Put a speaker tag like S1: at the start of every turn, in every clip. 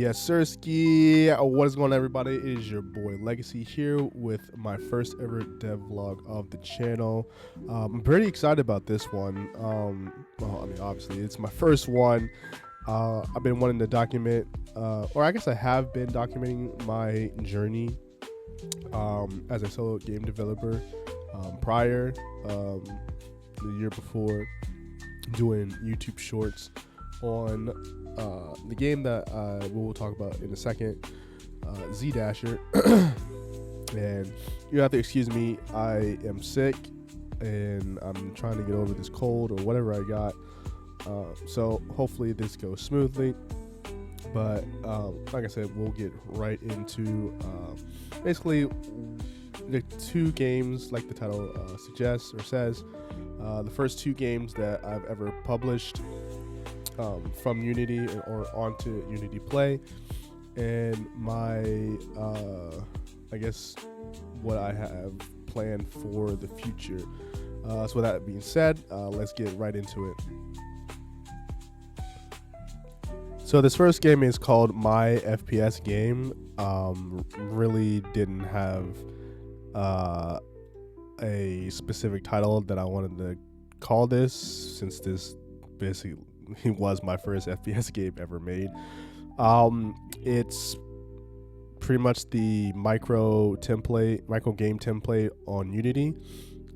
S1: Yes, Sirski. What is going on, everybody? It is your boy Legacy here with my first ever devlog of the channel. I'm pretty excited about this one. Well, I mean, obviously, it's my first one. I've been wanting to document, or I guess I have been documenting my journey as a solo game developer prior, the year before, doing YouTube shorts on the game that we'll talk about in a second, Z Dasher. And you have to excuse me, I am sick and I'm trying to get over this cold or whatever I got. So hopefully this goes smoothly. But like I said, we'll get right into basically the two games, like the title suggests or says. The first two games that I've ever published from Unity or onto Unity Play, and my I guess what I have planned for the future. So with that being said, let's get right into it. So this first game is called My FPS Game. Really didn't have a specific title that I wanted to call this, since this basically was my first FPS game ever made. It's pretty much the micro game template on Unity.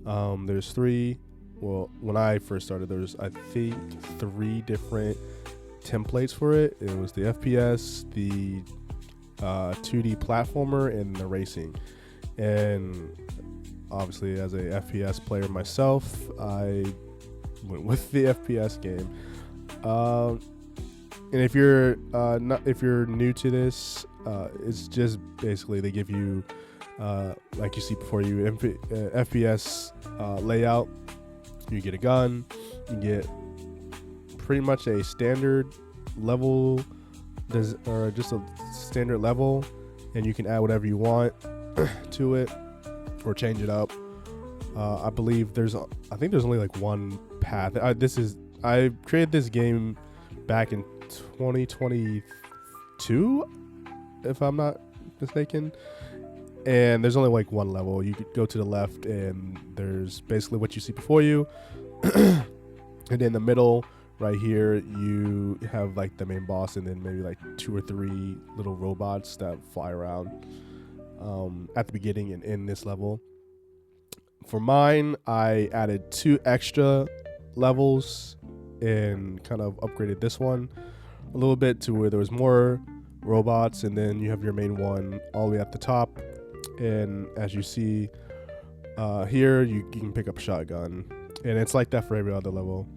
S1: There's three. Well, when I first started, there was, I think, 3 different templates for it. It was the FPS, the 2D platformer, and the racing. And obviously, as a FPS player myself, I went with the FPS game. And if you're new to this, it's just basically they give you, like you see before you, FPS layout. You get a gun, you get pretty much a standard level, or just a standard level, and you can add whatever you want to it or change it up. I believe I think there's only like one path. I created this game back in 2022, if I'm not mistaken. And there's only like one level. You could go to the left, and there's basically what you see before you. And in the middle, right here, you have like the main boss, and then maybe like 2 or 3 little robots that fly around at the beginning and in this level. For mine, I added 2 extra levels and kind of upgraded this one a little bit to where there was more robots, and then you have your main one all the way at the top. And as you see here, you can pick up a shotgun, and it's like that for every other level.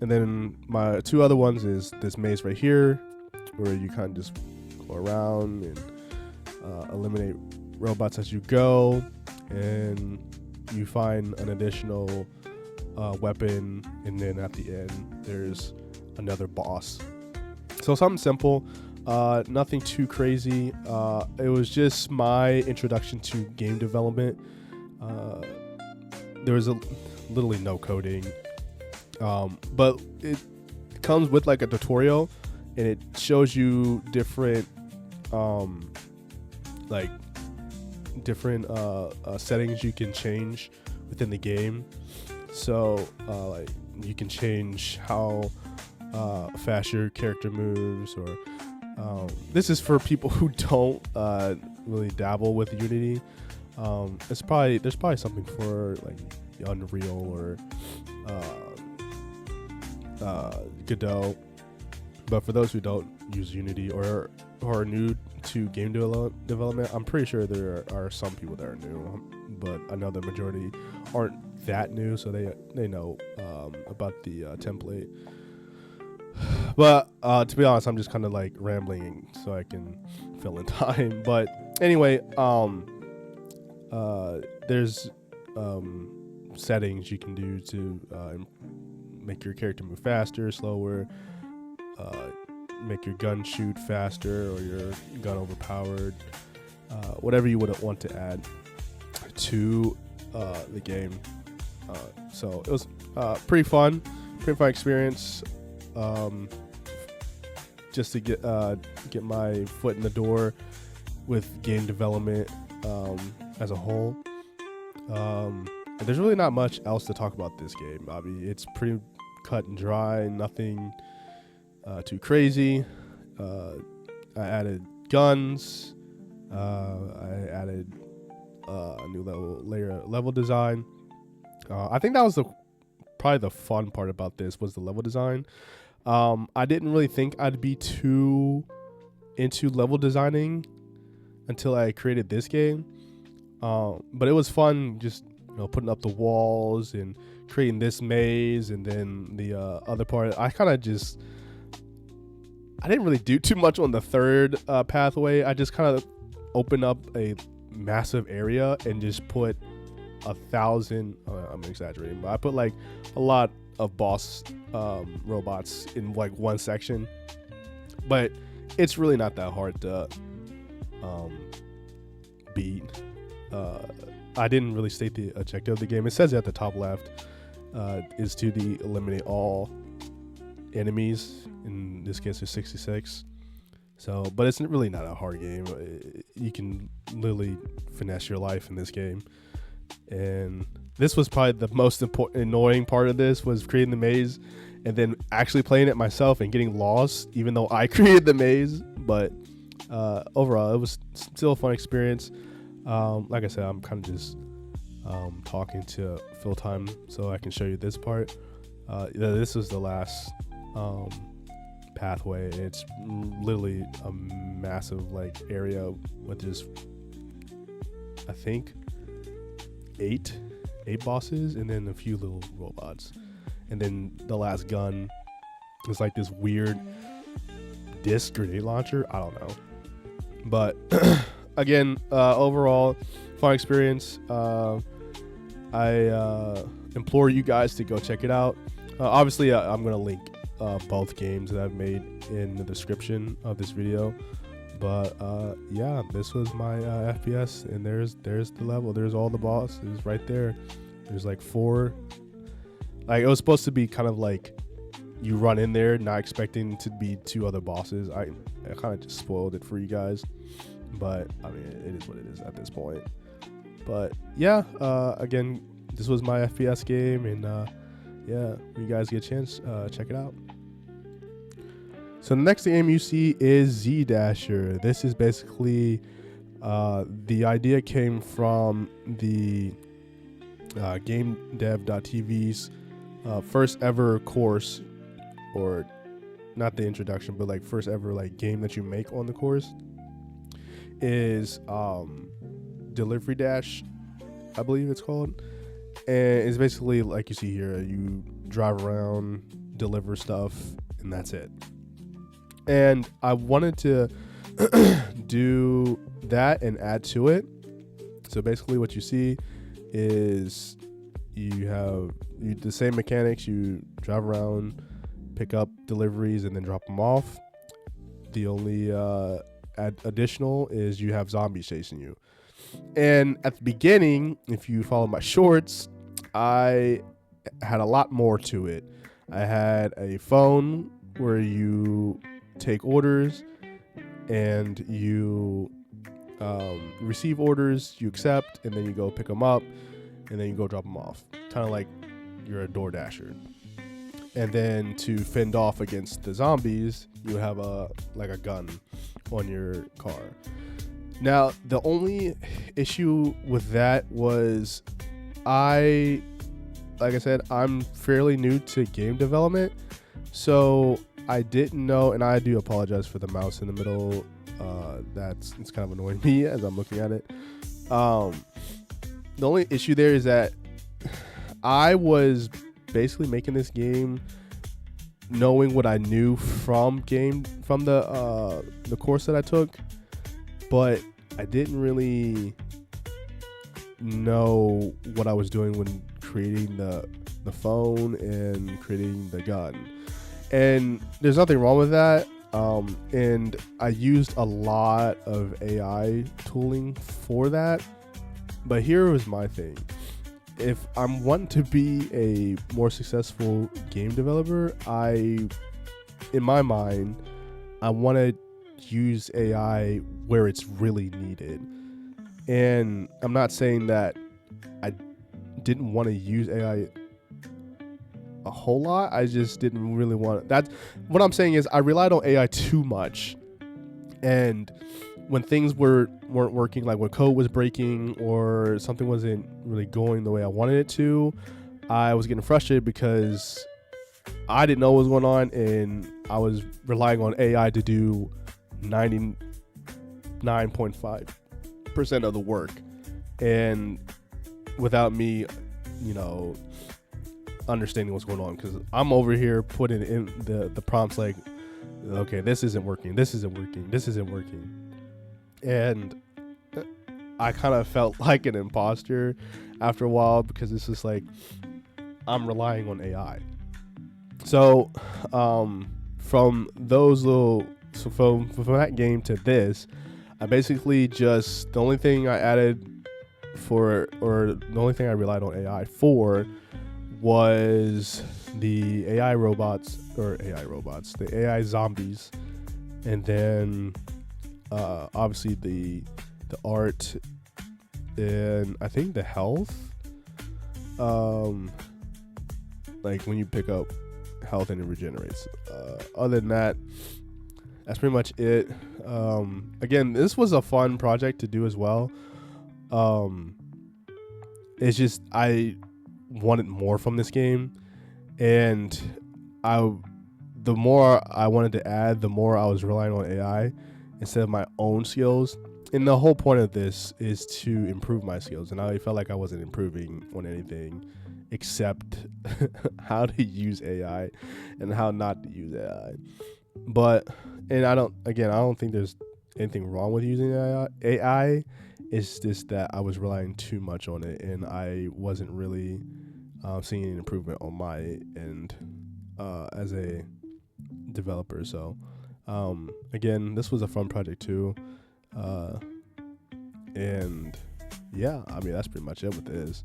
S1: And then my 2 other ones is this maze right here, where you kind of just go around and eliminate robots as you go, and you find an additional weapon, and then at the end there's another boss. So something simple, nothing too crazy. It was just my introduction to game development. There was literally no coding, but it comes with like a tutorial, and it shows you different settings you can change within the game. So like you can change how fast your character moves, or this is for people who don't really dabble with Unity. There's probably something for like Unreal or Godot, but for those who don't use Unity or are new to game development, I'm pretty sure there are some people that are new, but I know the majority aren't that new, so they know about the template. But to be honest, I'm just kind of like rambling so I can fill in time. But anyway, there's settings you can do to make your character move faster, slower, make your gun shoot faster, or your gun overpowered, whatever you would want to add to the game. So it was pretty fun experience. just to get my foot in the door with game development as a whole. And there's really not much else to talk about this game, Bobby. It's pretty cut and dry, nothing too crazy. I added guns. I added a new level design. I think that was probably the fun part about this was the level design. I didn't really think I'd be too into level designing until I created this game. But it was fun just putting up the walls and creating this maze, and then the other part I didn't really do too much on the third pathway. I just kind of opened up a massive area and just put 1,000 I'm exaggerating, but I put like a lot of boss robots in like one section. But it's really not that hard to beat. I didn't really state the objective of the game. It says at the top left is to eliminate all enemies. In this case, there's 66. So, but it's really not a hard game. You can literally finesse your life in this game. And this was probably the most annoying part of this, was creating the maze and then actually playing it myself and getting lost, even though I created the maze. But overall, it was still a fun experience. Like I said, I'm kind of just talking to fill time so I can show you this part. This is the last pathway. It's literally a massive like area with just, I think, eight bosses and then a few little robots, and then the last gun is like this weird disc grenade launcher. I don't know, but again, overall fun experience. I implore you guys to go check it out. Obviously, I'm gonna link both games that I've made in the description of this video. But yeah, this was my FPS, and there's the level. There's all the bosses right there. There's like 4. Like, it was supposed to be kind of like you run in there not expecting to be 2 other bosses. I kind of just spoiled it for you guys, but I mean, it is what it is at this point. But yeah, again, this was my FPS game, and yeah, when you guys get a chance, check it out. So the next game you see is Z Dasher. This is basically the idea came from the GameDev.tv's first ever course, or not the introduction, but like first ever like game that you make on the course is Delivery Dash, I believe it's called. And it's basically like you see here, you drive around, deliver stuff, and that's it. And I wanted to do that and add to it. So basically what you see is you have the same mechanics. You drive around, pick up deliveries, and then drop them off. The only additional is you have zombies chasing you. And at the beginning, if you follow my shorts, I had a lot more to it. I had a phone where you take orders and you receive orders, you accept, and then you go pick them up, and then you go drop them off. Kind of like you're a door dasher. And then to fend off against the zombies, you have a gun on your car. Now, the only issue with that was like I said, I'm fairly new to game development, so I didn't know, and I do apologize for the mouse in the middle. It's kind of annoying me as I'm looking at it. The only issue there is that I was basically making this game knowing what I knew from the course that I took, but I didn't really know what I was doing when creating the phone and creating the gun. And there's nothing wrong with that. And I used a lot of AI tooling for that. But here was my thing. If I'm wanting to be a more successful game developer, in my mind, I want to use AI where it's really needed. And I'm not saying that I didn't want to use AI a whole lot. I just didn't really want that. What I'm saying is I relied on AI too much. And when things weren't working, like when code was breaking or something wasn't really going the way I wanted it to, I was getting frustrated because I didn't know what was going on, and I was relying on AI to do 99.5% of the work, and without me, understanding what's going on, because I'm over here putting in the prompts like, okay, this isn't working, and I kind of felt like an imposter after a while, because it's just like I'm relying on AI. So from that game to this, I basically just, the only thing I added for, or the only thing I relied on AI for, was the the AI zombies, and then obviously the art, and I think the health, like when you pick up health and it regenerates. Other than that, that's pretty much it. Again, this was a fun project to do as well. It's just I wanted more from this game, and the more I wanted to add, the more I was relying on AI instead of my own skills. And the whole point of this is to improve my skills, and I felt like I wasn't improving on anything except how to use AI and how not to use AI. And I don't think there's anything wrong with using AI. It's just that I was relying too much on it, and I wasn't really seeing an improvement on my end as a developer. So again, this was a fun project too, and yeah, I mean, that's pretty much it with this.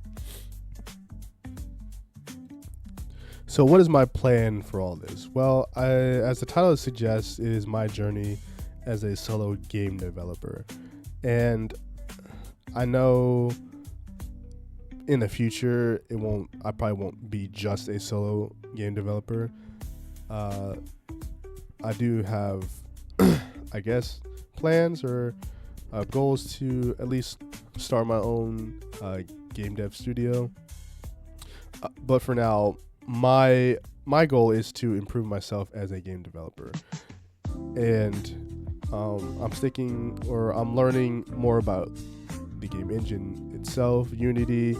S1: So what is my plan for all this? Well, as the title suggests, it is my journey as a solo game developer. And I know in the future I probably won't be just a solo game developer. I do have I guess plans or goals to at least start my own game dev studio. But for now, my goal is to improve myself as a game developer, and I'm learning more about the game engine itself, Unity.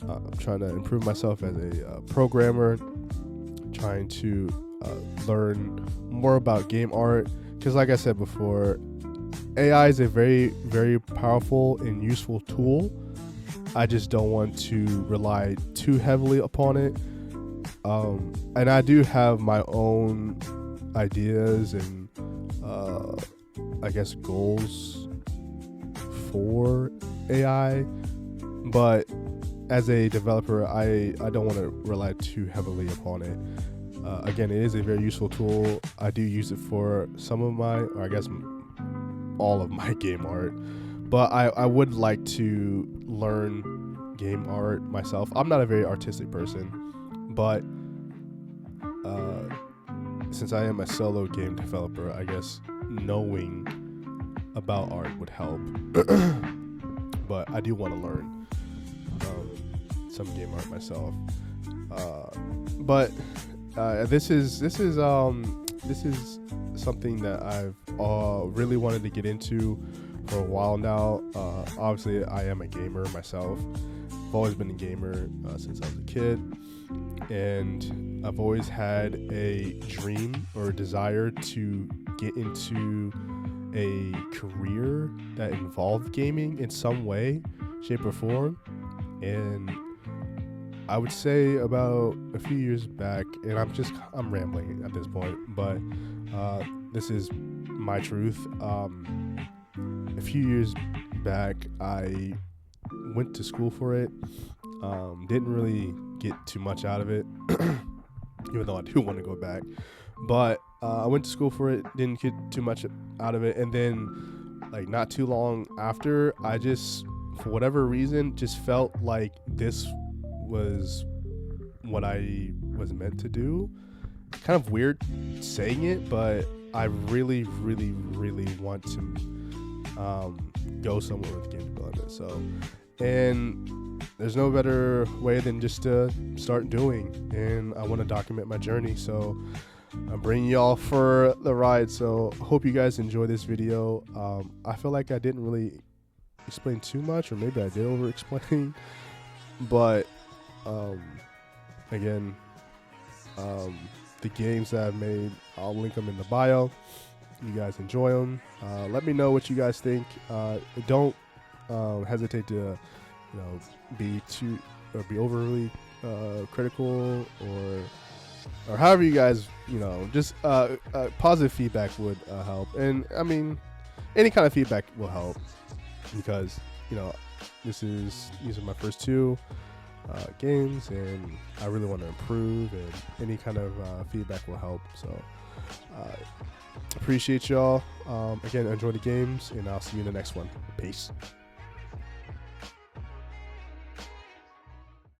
S1: I'm trying to improve myself as a programmer, trying to learn more about game art, because like I said before, AI is a very, very powerful and useful tool. I just don't want to rely too heavily upon it. And I do have my own ideas and I guess goals for AI, but as a developer, I don't want to rely too heavily upon it. Again, it is a very useful tool. I do use it for some of my, or I guess all of my game art, but I would like to learn game art myself. I'm not a very artistic person, but since I am a solo game developer, I guess knowing about art would help. But I do want to learn some game art myself. But this is something that I've really wanted to get into for a while now. Obviously, I am a gamer myself. I've always been a gamer since I was a kid, and I've always had a dream or a desire to get into a career that involved gaming in some way, shape, or form. And I would say about a few years back, and I'm rambling at this point, but this is my truth. A few years back, I went to school for it. Didn't really get too much out of it, even though I do want to go back. But I went to school for it, didn't get too much out of it, and then like not too long after, I just, for whatever reason, just felt like this was what I was meant to do. Kind of weird saying it, but I really, really, really want to go somewhere with game development. So, and there's no better way than just to start doing. And I want to document my journey. So I'm bringing y'all for the ride. So hope you guys enjoy this video. I feel like I didn't really explain too much, or maybe I did over explain, but again, the games that I've made, I'll link them in the bio. You guys enjoy them. Let me know what you guys think. Don't hesitate to, be too or be overly critical, or however you guys, just positive feedback would help. And I mean, any kind of feedback will help, because these are my first two games, and I really want to improve, and any kind of feedback will help. So appreciate y'all. Again, enjoy the games, and I'll see you in the next one. Peace.